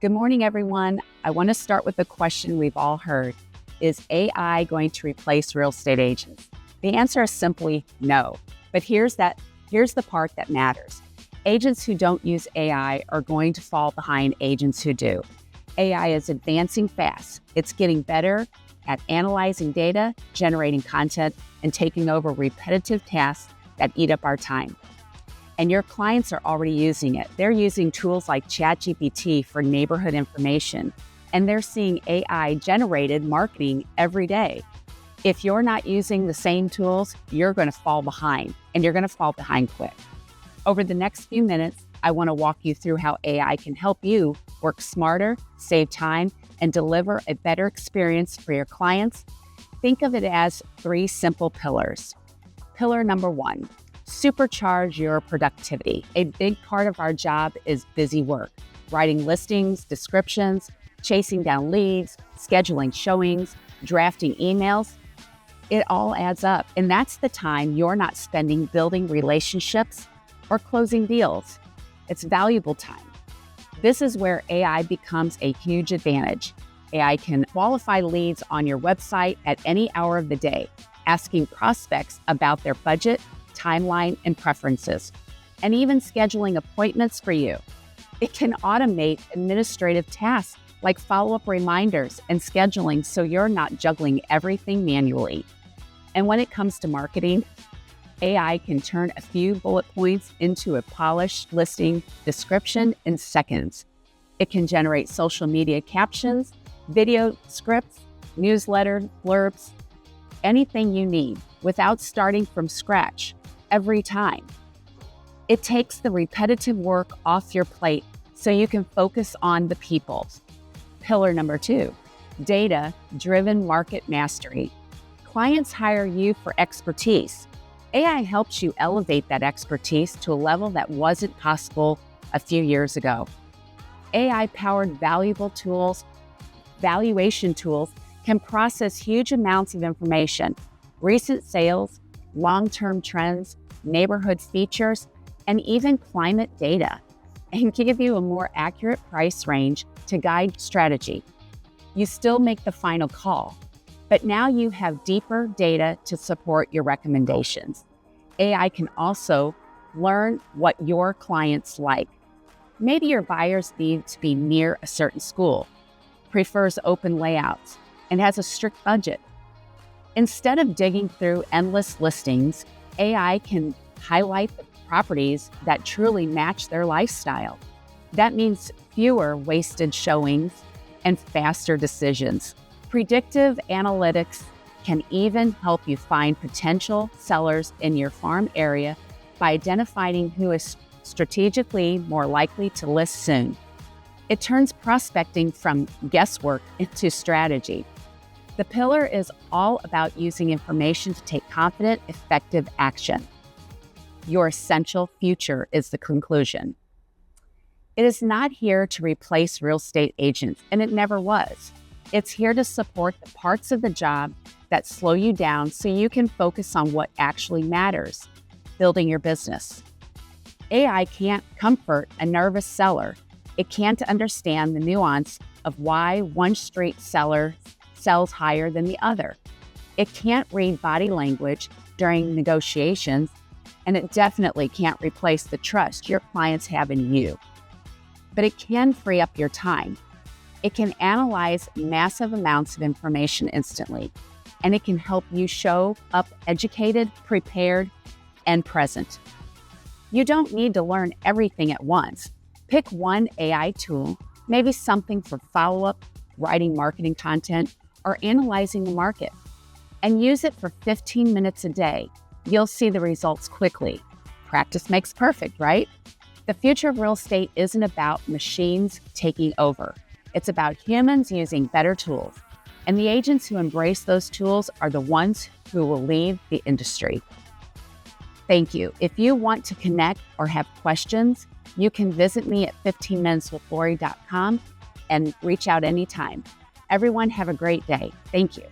Good morning, everyone. I want to start with the question we've all heard. Is AI going to replace real estate agents? The answer is simply no. But here's the part that matters. Agents who don't use AI are going to fall behind agents who do. AI is advancing fast. It's getting better at analyzing data, generating content, and taking over repetitive tasks that eat up our time. And your clients are already using it. They're using tools like ChatGPT for neighborhood information, and they're seeing AI-generated marketing every day. If you're not using the same tools, you're going to fall behind, and you're going to fall behind quick. Over the next few minutes, I want to walk you through how AI can help you work smarter, save time, and deliver a better experience for your clients. Think of it as 3 simple pillars. Pillar number 1. Supercharge your productivity. A big part of our job is busy work, writing listings, descriptions, chasing down leads, scheduling showings, drafting emails. It all adds up, and that's the time you're not spending building relationships or closing deals. It's valuable time. This is where AI becomes a huge advantage. AI can qualify leads on your website at any hour of the day, asking prospects about their budget, timeline, and preferences, and even scheduling appointments for you. It can automate administrative tasks like follow-up reminders and scheduling so you're not juggling everything manually. And when it comes to marketing, AI can turn a few bullet points into a polished listing description in seconds. It can generate social media captions, video scripts, newsletter blurbs, anything you need without starting from scratch every time. It takes the repetitive work off your plate so you can focus on the people. Pillar number 2, data-driven market mastery. Clients hire you for expertise. AI helps you elevate that expertise to a level that wasn't possible a few years ago. AI-powered valuation tools can process huge amounts of information, recent sales, long-term trends, neighborhood features, and even climate data, and give you a more accurate price range to guide strategy. You still make the final call, but now you have deeper data to support your recommendations. AI can also learn what your clients like. Maybe your buyers need to be near a certain school, prefers open layouts, and has a strict budget. Instead of digging through endless listings, AI can highlight the properties that truly match their lifestyle. That means fewer wasted showings and faster decisions. Predictive analytics can even help you find potential sellers in your farm area by identifying who is strategically more likely to list soon. It turns prospecting from guesswork into strategy. The pillar is all about using information to take confident, effective action. Your essential future is the conclusion. It is not here to replace real estate agents, and it never was. It's here to support the parts of the job that slow you down so you can focus on what actually matters, building your business. AI can't comfort a nervous seller. It can't understand the nuance of why one street seller sells higher than the other. It can't read body language during negotiations, and it definitely can't replace the trust your clients have in you. But it can free up your time. It can analyze massive amounts of information instantly, and it can help you show up educated, prepared, and present. You don't need to learn everything at once. Pick one AI tool, maybe something for follow-up, writing marketing content, or analyzing the market, and use it for 15 minutes a day. You'll see the results quickly. Practice makes perfect, right? The future of real estate isn't about machines taking over. It's about humans using better tools. And the agents who embrace those tools are the ones who will lead the industry. Thank you. If you want to connect or have questions, you can visit me at 15minuteswithlori.com and reach out anytime. Everyone have a great day. Thank you.